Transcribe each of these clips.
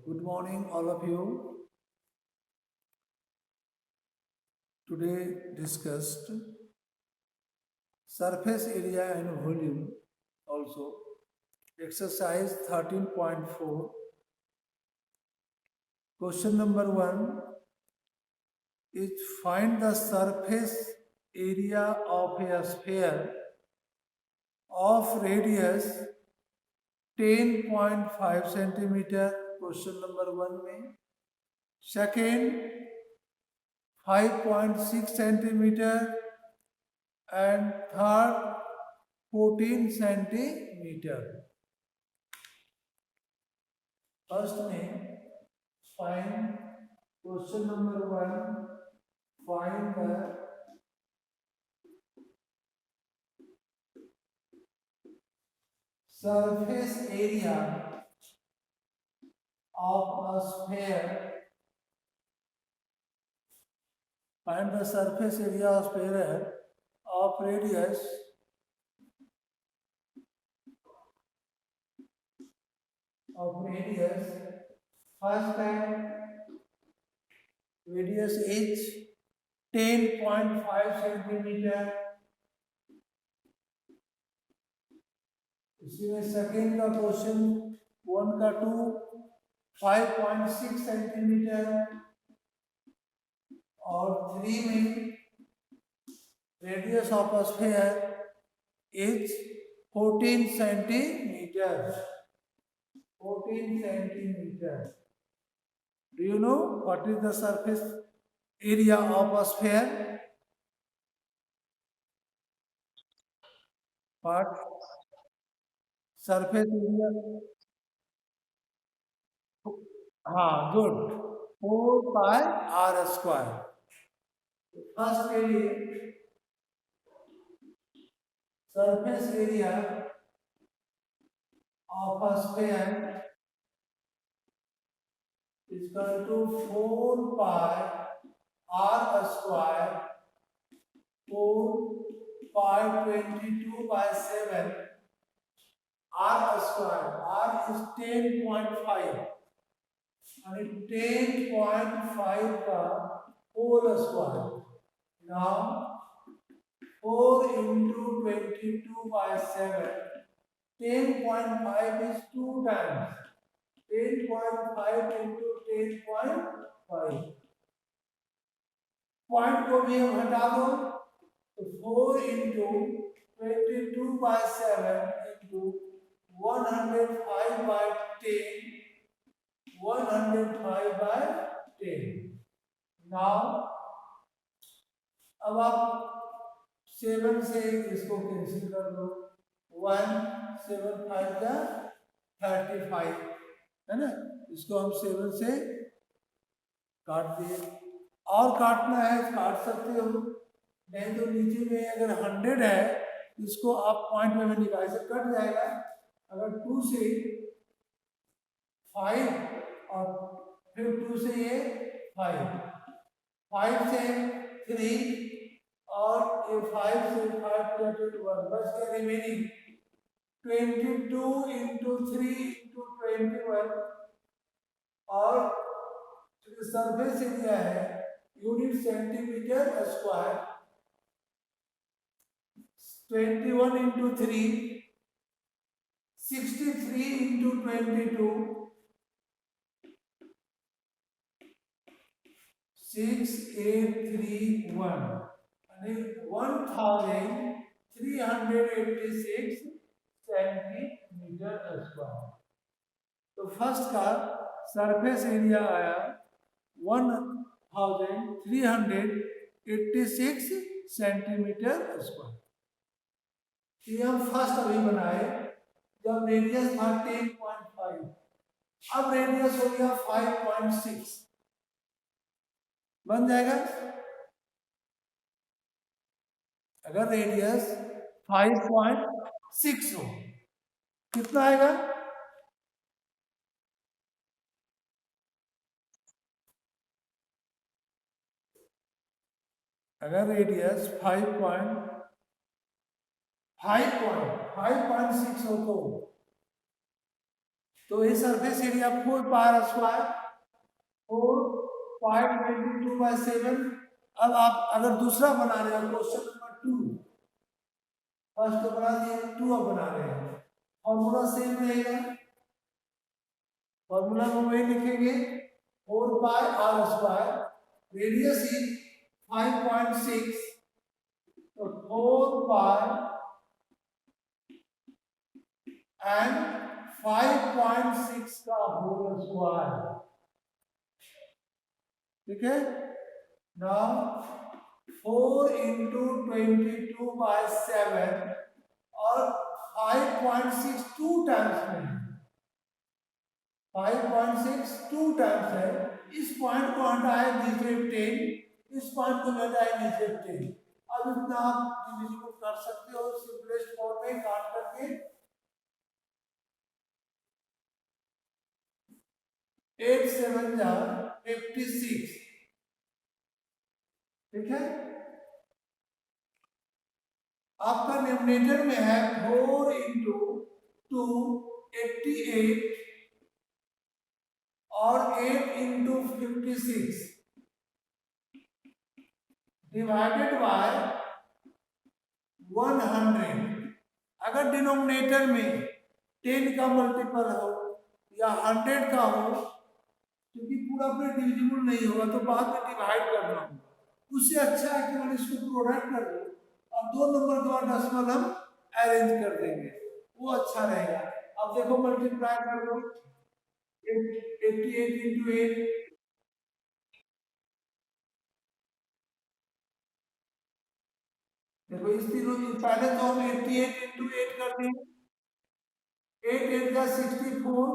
Good morning, all of you. Today discussed surface area and volume. Also, exercise 13.4. Question number 1 is find the surface area of a sphere of radius 10.5 centimeter. Question number 1 में. Second, 5.6 centimeter and third 14 centimeter. First में find question number 1, find the surface area of a sphere. Find the surface area of sphere of radius first time radius is 10.5 centimeter. इसी में second का question 1 का 2 5.6 centimetre और 3 में radius of a sphere is 14 centimetre. 14 centimeter. Do you know what is the surface area of a sphere? What? Surface area? हाँ, good. 4 pi r square. First के लिए surface area of a sphere is equal to 4 pi r square. 4 pi 22 by 7 r square. R is 10.5 and 10.5 का whole square. Now 4 into 22 by 7. 10.5 is 2 times. 10.5 into 10.5. Point को भी हम हटा दो तो 4 into 22 by 7 into 105 by 10. 105 by 10. Now अब आप 7 से इसको कैंसिल कर दो. 1 7 5 का 35 है ना. इसको हम 7 से काट दिए. और काटना है काट सकते हो, नहीं तो नीचे में अगर 100 है इसको आप पॉइंट में भी निकाल से कट जाएगा. अगर 2 से 5 और फिर 2 से ये 5, 5 से 3 और ये 5 से 5 21 बस के रिमेनिंग 22 into 3 into 21 और सरफेस एरिया है unit centimetre square. 21 into 3 63 into 22 6831 and 1386 centimetre square. तो फर्स्ट का सरफेस एरिया आया 1386 सेंटीमीटर स्क्वायर. ये हम फर्स्ट अभी बनाए जब रेडियस था 10.5. अब रेडियस हो गया 5.6. बन जाएगा. अगर रेडियस 5.6 हो कितना आएगा? अगर रेडियस 5.6 हो तो तो ये सरफेस एरिया 4 पाई स्क्वायर 4 पाई 22/7। अब आप अगर दूसरा बना रहे हो क्वेश्चन नंबर 2, फर्स्ट तो बना दिए, 2 अब बना रहे हैं, फॉर्मूला सेम रहेगा, फॉर्मूला में वही लिखेंगे 4 पाई आर स्क्वायर, रेडियस इज 5.6, तो 4 पाई एंड 5.6 का होल स्क्वायर। ठीक है, नाउ 4 इंटू 22/7 और 5.6 टू टाइम्स में, 5.6 टू टाइम्स है, इस पॉइंट को हटाए नीचे 10, इस पॉइंट को हटाए नीचे 10। अब इतना आप डिविजिबल कर सकते हो सिंपलेस्ट फॉर्म में काट करके, 8 7 जा 56। ठीक है, आपका न्यूमरेटर में है 4 इंटू 2 88 और 8 इंटू 56 डिवाइडेड बाय 100। अगर डिनोमिनेटर में 10 का मल्टीपल हो या 100 का हो, क्योंकि पूरा पूरा डिविजिबल नहीं होगा तो बाद में डिवाइड करना होगा, उससे अच्छा है कि हम इसको प्रोडक्ट कर दो और 2 नंबर के बाद डेसिमल हम अरेंज कर देंगे, वो अच्छा रहेगा। अब देखो मल्टीप्लाई कर दो, 88 इंटू 8, देखो इस तीनों पहले तो हम 88 इंटू 8 कर देंगे, 8 8 का 64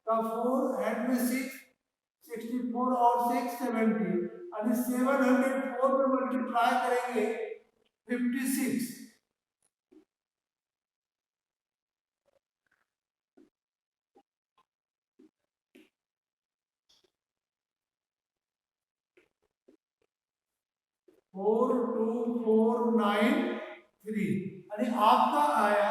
का 4 हैंड में 6, 64 और 6 70, और 704 में मल्टीप्लाई करेंगे 56। फोर टू 493, अरे आपका आया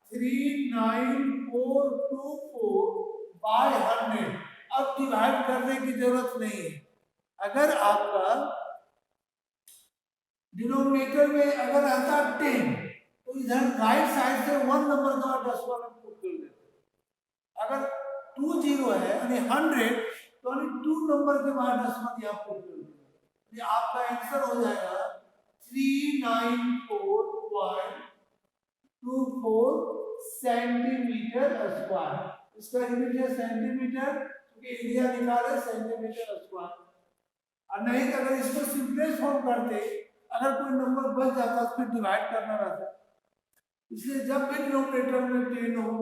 39424/100। अब डिवाइड करने की जरूरत नहीं है। अगर आपका डिनोमिनेटर में अगर आता 10, तो इधर राइट साइड से 1 नंबर का डेसिमल पुट कर देते। अगर 20 है यानी 100, तो यानी 2 नंबर के बाद डेसिमल यहाँ पुट कर देते। आपका आंसर हो जाएगा 394.24 सेंटीमीटर स्क्वायर। इसका यूनिट है सेंटीमीटर, क्योंकि एरिया निकाले सेंटीमीटर स्क्वायर। और नहीं तो अगर इसको सिंपलेस्ट फॉर्म करते, अगर कोई नंबर बच जाता तो फिर डिवाइड करना रहता। इसलिए जब भी डिनोमिनेटर में 10 हो,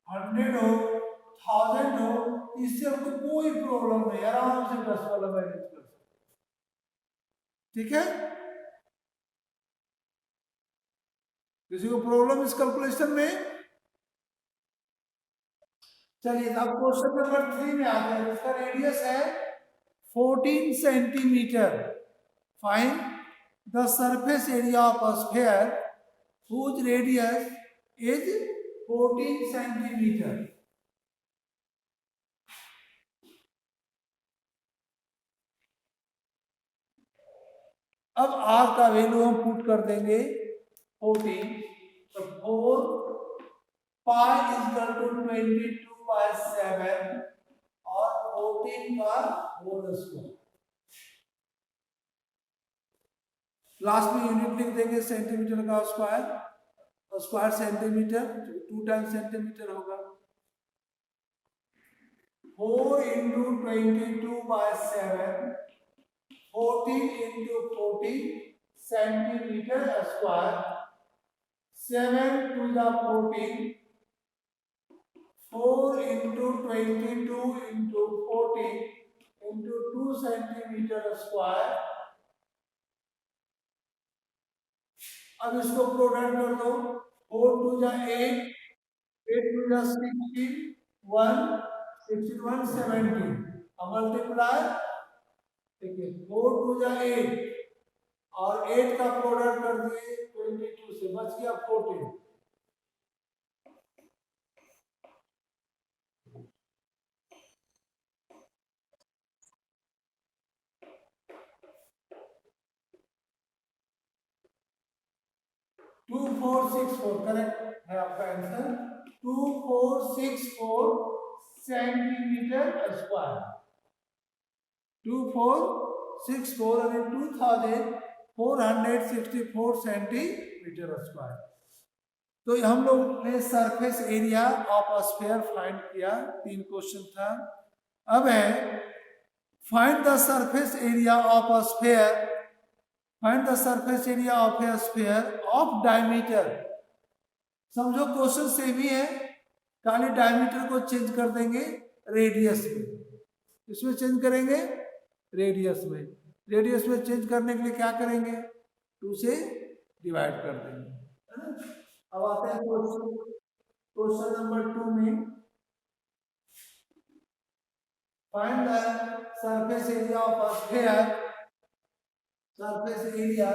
100 हो, 1000 हो, इससे हमको कोई प्रॉब्लम नहीं, आराम से 10 वाला मैनेज कर सकते। ठीक है, किसी को प्रॉब्लम इस कैलकुलेशन में? चलिए अब क्वेश्चन नंबर 3 में आते हैं। इसका रेडियस है 14 centimetre. Find the surface area of a sphere whose radius is 14 centimetre. अब r का वैल्यू हम पुट कर देंगे 14, तो 4 पाई इक्वल टू 22/7 और 14 का होल स्क्वायर। लास्ट में यूनिट लिख देंगे सेंटीमीटर का स्क्वायर, तो स्क्वायर सेंटीमीटर 2 टाइम्स सेंटीमीटर होगा। 4 into 22/7, 14 into 14 centimetre square, 7 to the 14, 4 into 22 into 14 into 2 centimetre square. अब इसको प्रोडक्ट कर दो, 4 टू जा 8, 8 टू जा 16, 1 61 17, अब मल्टीप्लाई, देखिए 4 टू जा 8 और 8 का प्रोडक्ट कर दिए 22 से, बच गया 14। 2464 करेक्ट है आपका आंसर। 2464 centimetre square. 2464 यानी 2464 सेंटीमीटर स्क्वायर। तो हम लोग ने surface area of sphere find किया। 3 क्वेश्चन था। अब है find the surface area of a sphere. Find the surface area of A sphere of diameter. समझो क्वेश्चन सेम ही है, खाली डायमीटर को चेंज कर देंगे रेडियस में। इसमें चेंज करेंगे रेडियस में। रेडियस में चेंज करने के लिए क्या करेंगे, 2 से डिवाइड कर देंगे, है ना। अब आते हैं क्वेश्चन नंबर 2 में। Find the surface area of a sphere. Surface area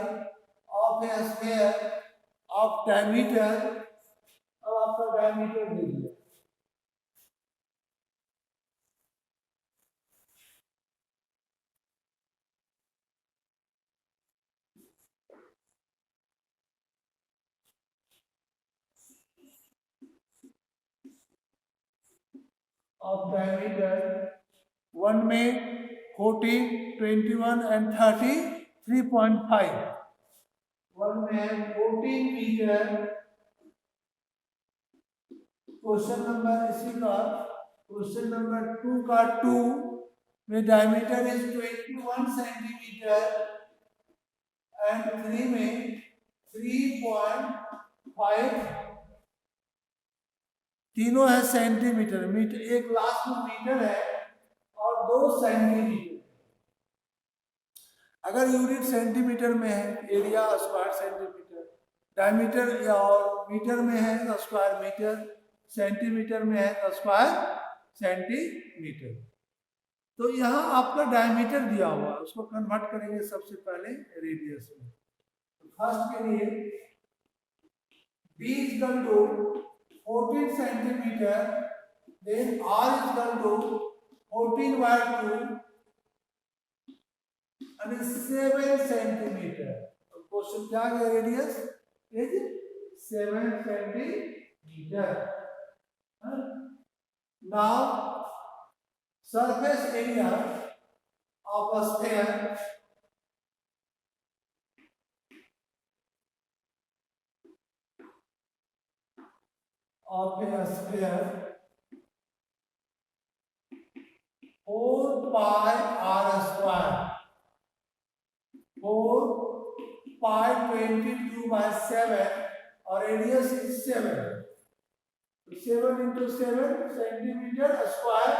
of A sphere of diameter. अब आपका डायमीटर दे दिया। ऑफ डायमीटर 1 में 14, 21 एंड 30 3.5। 1 में 14 मीटर। क्वेश्चन नंबर इसी का क्वेश्चन नंबर 2 का 2 में डायमीटर इज 21 सेंटीमीटर एंड 3 में 3.5। तीनों है सेंटीमीटर। मीटर एक लास्ट में मीटर है और 2 सेंटीमीटर। अगर यूनिट सेंटीमीटर में है एरिया स्क्वायर सेंटीमीटर, डायमीटर या और मीटर में है तो स्क्वायर मीटर, सेंटीमीटर में है तो स्क्वायर सेंटीमीटर। तो यहाँ आपका डायमीटर दिया हुआ है, उसको कन्वर्ट करेंगे सबसे पहले रेडियस में। फर्स्ट के लिए d is equal to 14 centimetre, then r is equal to 14/2 and 7 centimetre. Question क्या है, radius is 7 centimetre. Now surface area of a sphere of a sphere 4 pi r square, 4 pi 22/7 और radius is 7। 7 into 7 centimetre square.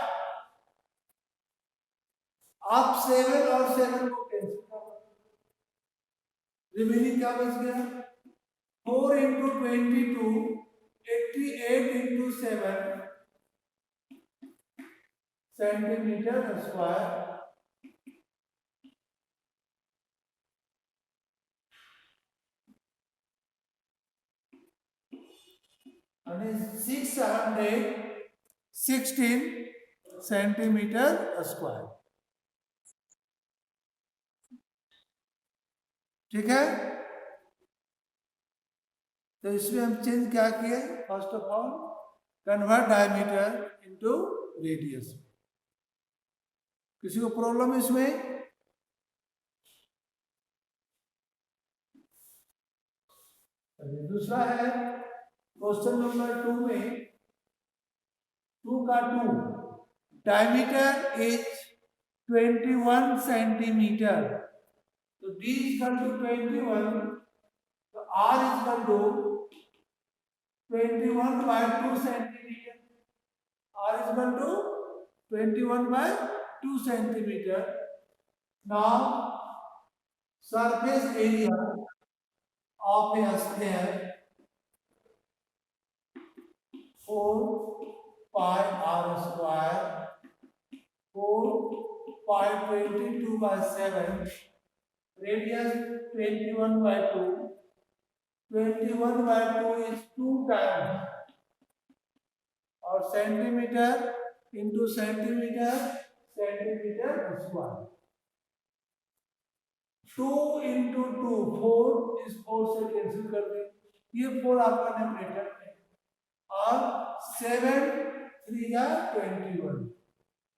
आप 7 और 7 को cancel करो, remaining क्या बच गया, 4 into 22 88 into 7 centimetre square. and is 616 centimetre square. ठीक है। तो इसमें हम चेंज क्या किए, first of all convert diameter into radius. किसी को प्रॉब्लम इसमें? दूसरा है क्वेश्चन नंबर 2 में 2 का 2 डायमीटर इज 21 सेंटीमीटर। तो d is equal to 21, तो r is equal to 21/2 centimetre. r is equal to 21/2 centimetre. Now surface area of A sphere 4 pi r square, 4 pi 22/7, radius 21/2, 21/2 is 2 times और centimetre into centimetre, centimetre square. 2 into 2 4 इस 4 से cancel कर दें, ये 4 आपका numerator है और 7 3 या 21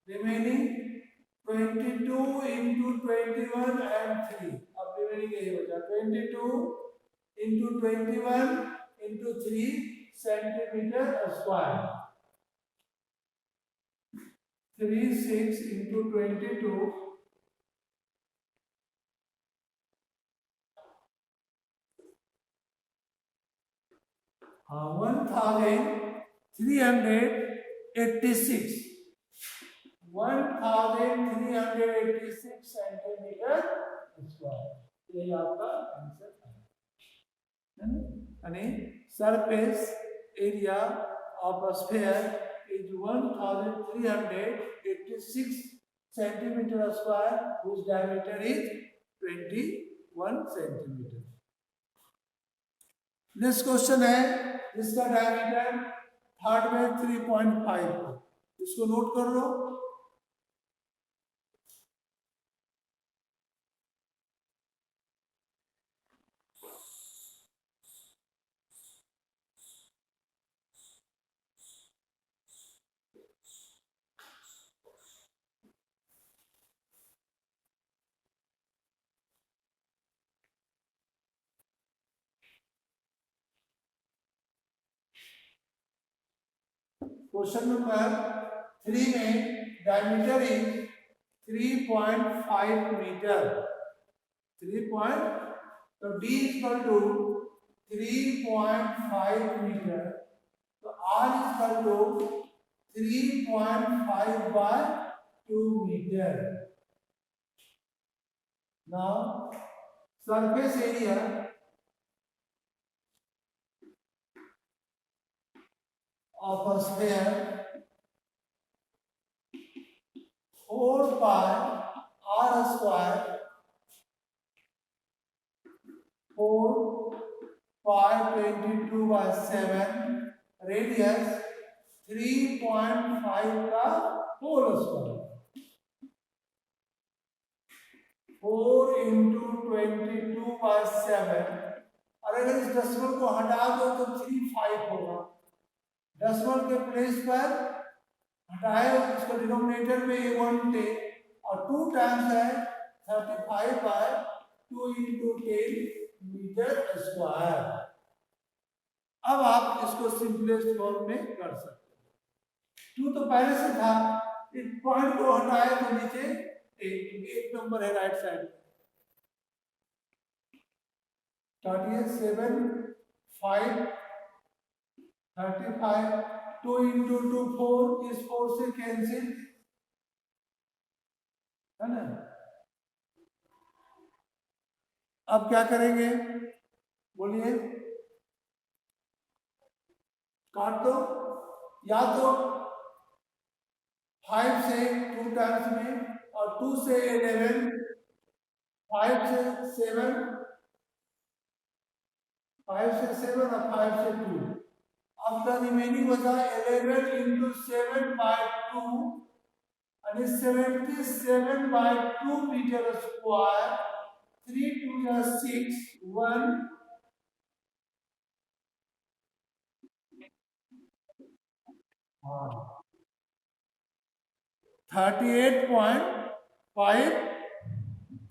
रिमेनिंग 22 into 21 and 3 अब रिमेनिंग यही बचा 22 into 21 into 3 centimetre square 36 into 22 1386 1386 centimetre square ये आपका आंसर है यानी surface area of a sphere is 1386 centimeter square whose diameter is 21 centimeter. Next question है इसका डायमीटर थर्ड में 3.5 हो इसको नोट कर लो क्वेश्चन नंबर 3 में डायमीटर इज 3.5 मीटर 3. तो d इक्वल टू 3.5 मीटर तो r equal to 3.5 by 2 meter. Now surface area of a sphere 4 pi r square 4 pi 22 by 7 radius 3.5 का होल स्क्वायर 4 into 22 by 7 और अगर इस decimal को हटा दो तो 35 होगा डेसिमल के प्लेस पर हटाए इसको डिनोमिनेटर में ये 1 टे और 2 टाइम्स है 35 by 2 into 10 मीटर स्क्वायर अब आप इसको सिंपलेस्ट फॉर्म में कर सकते हैं 2 तो पहले से था इस पॉइंट को हटाए तो नीचे एक नंबर है राइट साइड काटिए 7 5 35 2 into 2 4 इस 4 से कैंसिल है ना अब क्या करेंगे बोलिए काट दो या तो 5 से 2 टाइम्स में और 2 से 11 5 से 7 5 से 7 और 5 से 2 अब द रिमेनिंग बचा 11 into 7 by 2 and 77 by 2 meter square 3 2 6 1 38.5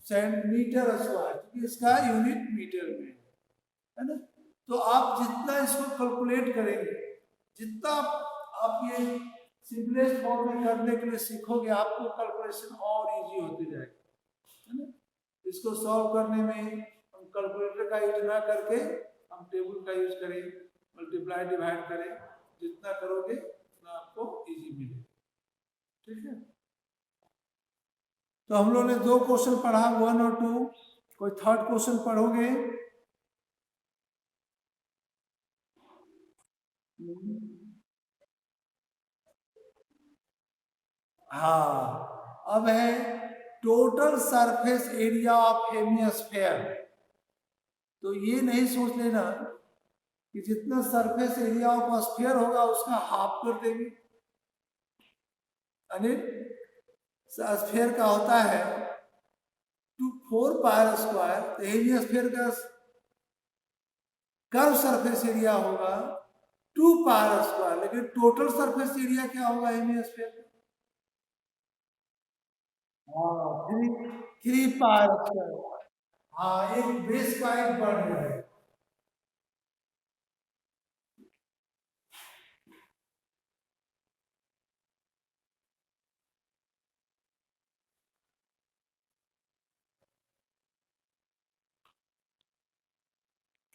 centimetre square क्योंकि इसका यूनिट मीटर में है ना तो आप जितना इसको कैलकुलेट करेंगे जितना आप ये सिंपलेस्ट फॉर्म में करने के लिए सीखोगे आपको कैलकुलेशन और इजी होती जाएगी है ना इसको सॉल्व करने में हम कैलकुलेटर का यूज ना करके हम टेबल का यूज करें मल्टीप्लाई डिवाइड करें जितना करोगे उतना आपको इजी मिलेगा ठीक है तो हम लोग ने 2 क्वेश्चन पढ़ा 1 और 2 कोई थर्ड क्वेश्चन पढ़ोगे हाँ अब है total surface area of hemisphere तो ये नहीं सोच लेना कि जितना सरफेस एरिया ऑफ स्फीयर होगा उसका हाफ कर देंगे यानी स्फीयर का होता है 4 पाई स्क्वायर तो हेमिस्फीयर का कर्व सरफेस एरिया होगा 2 पाई स्क्वायर, लेकिन टोटल सरफेस एरिया क्या होगा हेमिस्फीयर का? हाँ, 3 पाई स्क्वायर। हाँ, एक बेस का एक बढ़ जाएगा।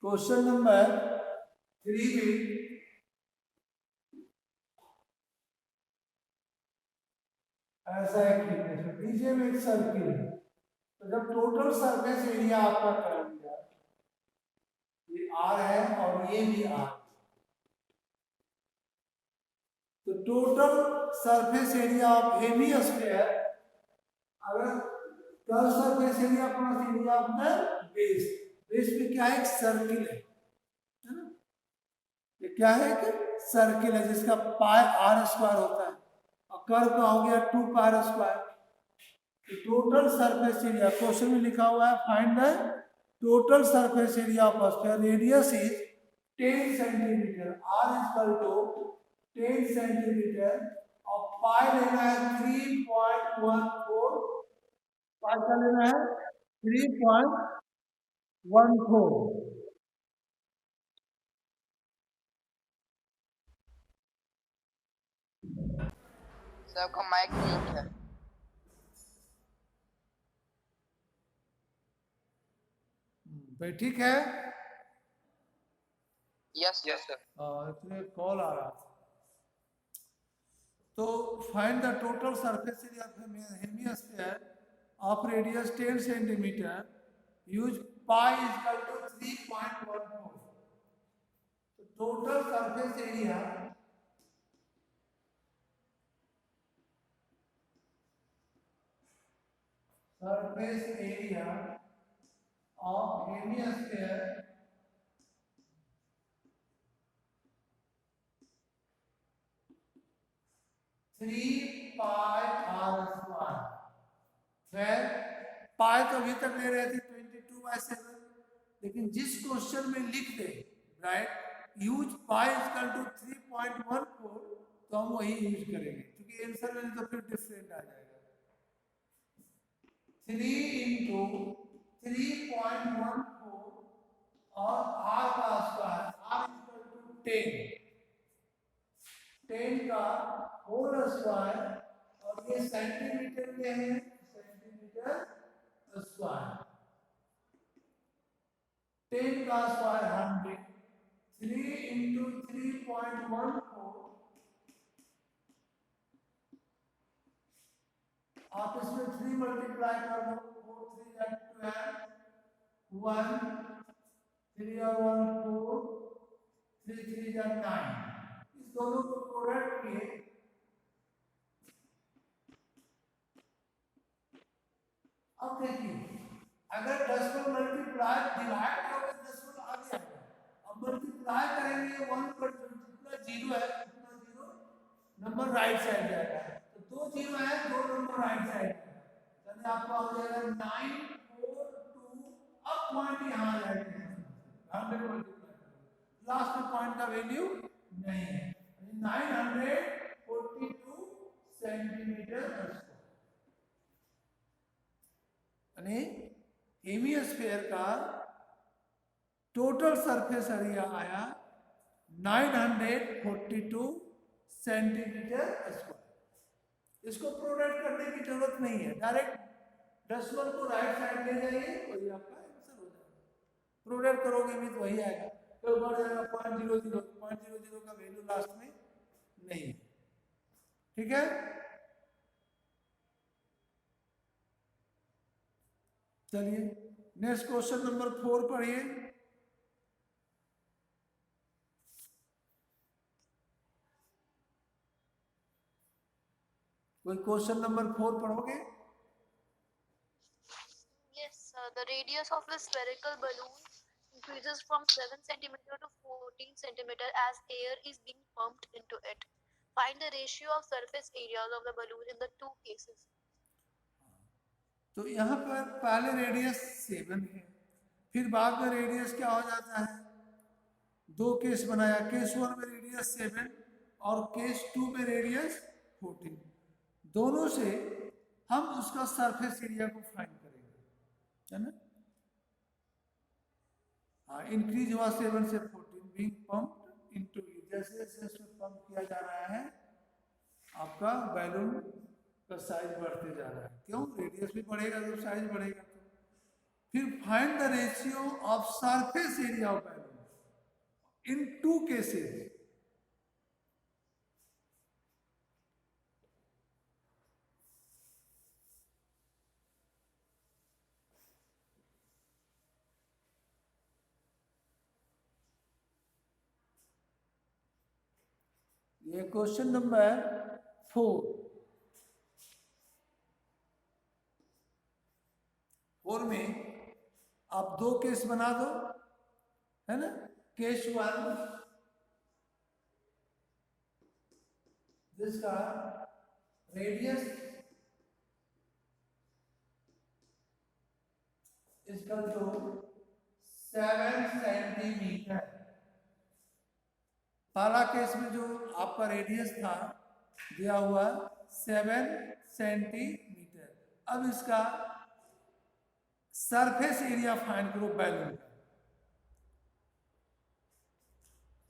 क्वेश्चन नंबर 3 भी ऐसा है कि डीजे में एक सर्किल है, तो जब टोटल सरफेस एरिया आपका कर दिया, ये आर है और ये भी आर, तो total surface area of hemisphere, अगर curve surface area plus area of the base, base में क्या है? एक सर्किल है ना? ये क्या है? एक सर्किल है जिसका पाई आर स्क्वायर होता है, और कर्व का हो गया 2 pi square. Total surface area question में लिखा हुआ है find the total surface area of sphere, radius is 10 centimetre, r is equal to 10 centimetre, और पाई लेना है 3.14, पाई का लेना है 3.14। सबका माइक ठीक है? भाई ठीक है। Yes sir. इसलिए कॉल आ रहा था। तो find the total surface area of hemisphere of radius 10 centimetre, use pi is equal to 3.14। तो total surface area of hemisphere three pi r square. खैर पाई तो अभी तक ले रहे थे 22/7, लेकिन जिस क्वेश्चन में लिख दे right use pi equal to 3.14, तो हम वही यूज करेंगे, क्योंकि आंसर में तो फिर डिफरेंट आ जाएगा। 3 इंटू 3.14 और आर का स्क्वायर, आर इक्वल टू 10 का होल स्क्वायर, और ये सेंटीमीटर में है, सेंटीमीटर स्क्वायर। 10 का स्क्वायर 100, 3 इंटू 3.14, आप इसमें 3 मल्टीप्लाई कर दो, 4 3 जा 12, 1 3 और 1 4, 3 3 जा 9। इस दोनों को प्रोडक्ट किए, अब देखिए अगर 10 को मल्टीप्लाई डिवाइड करोगे 10 को आ जाएगा, अब मल्टीप्लाई करेंगे 1 पर जितना जीरो है उतना जीरो नंबर राइट साइड जाएगा, तो 2 जीरो है, 2 नंबर राइट साइड, यानी आपका हो जाएगा 942। अब पॉइंट यहाँ जाएगा, 100 मल्टीप्लाई लास्ट में पॉइंट का वैल्यू नहीं है, 942 सेंटीमीटर स्क्वायर। यानी हेमिस्फीयर का टोटल सरफेस एरिया आया 942 सेंटीमीटर स्क्वायर। इसको प्रोडक्ट करने की जरूरत नहीं है, डायरेक्ट डेसिमल को राइट साइड ले जाइए, वही आपका आंसर हो जाएगा। प्रोडक्ट करोगे भी तो वही आएगा, तो बढ़ जाएगा 0.00 का वैल्यू लास्ट में नहीं है। ठीक है, चलिए नेक्स्ट क्वेश्चन नंबर 4 पढ़िए। कोई क्वेश्चन नंबर 4 पढ़ोगे? Yes, the radius of the spherical balloon increases from 7 centimeter to 14 centimeter as air is being pumped into it. Find the ratio of surface areas of the balloon in the two cases. तो यहाँ पर पहले radius 7 है, फिर बाद में radius क्या हो जाता है दो केस बनाया, केस 1 में रेडियस 7 और केस 2 में रेडियस 14। दोनों से हम उसका सरफेस एरिया को फाइंड करेंगे, है ना। हाँ, इंक्रीज हुआ 7 से 14 बीइंग पंप्ड इनटू इट। जैसे जैसे इसमें पंप किया जा रहा है आपका बैलून का साइज बढ़ते जा रहा है। क्यों? रेडियस भी बढ़ेगा तो साइज बढ़ेगा। तो फिर find the ratio of surface area of balloon in 2 cases. ये क्वेश्चन नंबर 4 में आप 2 केस बना दो, है ना। केस 1 जिसका रेडियस इसका जो 7 सेंटीमीटर, पहला केस में जो आपका रेडियस था दिया हुआ 7 सेंटीमीटर। अब इसका सरफेस एरिया फाइंड करो बैलून का।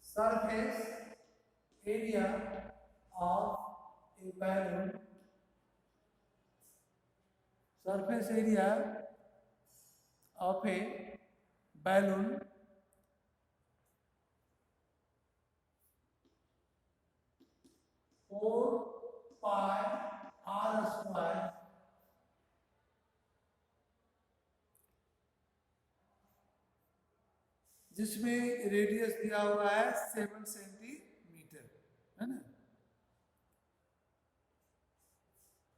Surface area of a balloon, surface area of a balloon four pi r square जिसमें रेडियस दिया हुआ है 7 सेंटीमीटर, है ना।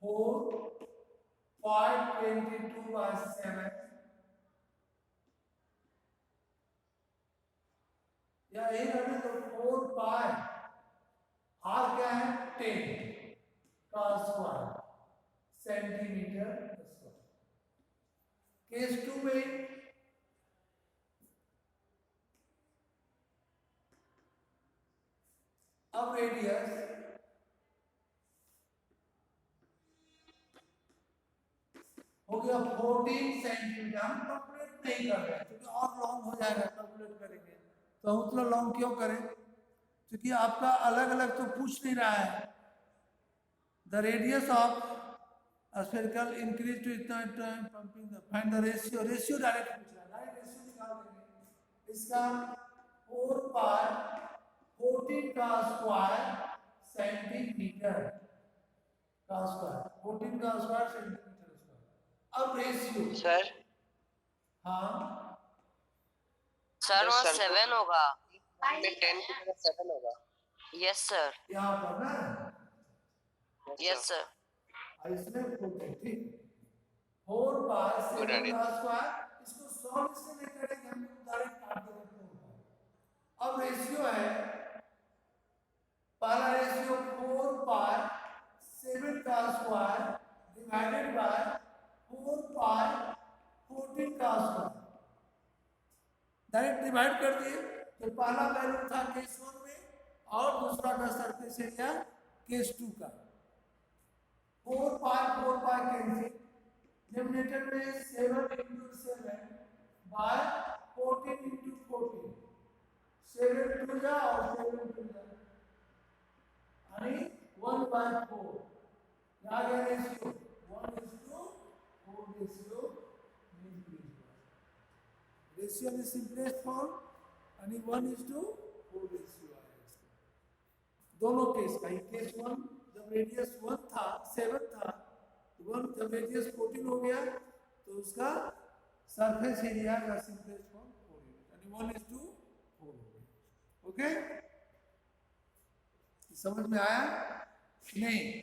4.22/7 या एक अभी तो 4 पाई आर क्या है 10 का स्क्वायर सेंटीमीटर स्क्वायर। केस 2 में अब रेडियस हो गया 14 सेंटीमीटर। हम कैलकुलेट नहीं कर रहे हैं क्योंकि और लॉन्ग हो जाएगा, कैलकुलेट करेंगे तो हम उतना लॉन्ग क्यों करें, क्योंकि आपका अलग अलग तो पूछ नहीं रहा है। The radius of spherical increase to इतना pumping find the ratio, ratio direct पूछ रहा है, डायरेक्ट रेशियो निकाल देंगे। इसका 4 पाई 14 का स्क्वायर सेंटीमीटर का स्क्वायर, 14 का स्क्वायर सेंटीमीटर स्क्वायर। अब रेशियो सर हाँ सर वहाँ 7 होगा, में 10 की जगह 7 होगा। यस सर, यहाँ पर ना यस सर। इसमें 14 ठीक 4 पाई 7 का स्क्वायर। इसको सॉल्व इससे नहीं करेंगे, हम डायरेक्ट काट देंगे। अब रेशियो है, पहला रेशियो 4 पाई 7 का स्क्वायर डिवाइडेड बाय 4 पाई 14 का स्क्वायर। डायरेक्ट डिवाइड कर दिए तो पहला वैल्यू था केस 1 में और दूसरा का सरफेस एरिया केस 2 का। 4 पाई कैंसिल, डिनोमिनेटर में 7 into 7 बाय 14 into 14, 7 2 जा और 7 2 जा यानी 1/4। यहाँ गया ratio 1:4 ratio. Ratio in simplest form यानी 1:4 रेशियो आया इसका। दोनों केस का, केस 1 जब रेडियस 1 था 7 था, 1 जब रेडियस 14 हो गया तो उसका सरफेस एरिया का सिंपलेस्ट फॉर्म 4 यानी 1:4 हो गया। ओके, समझ में आया नहीं?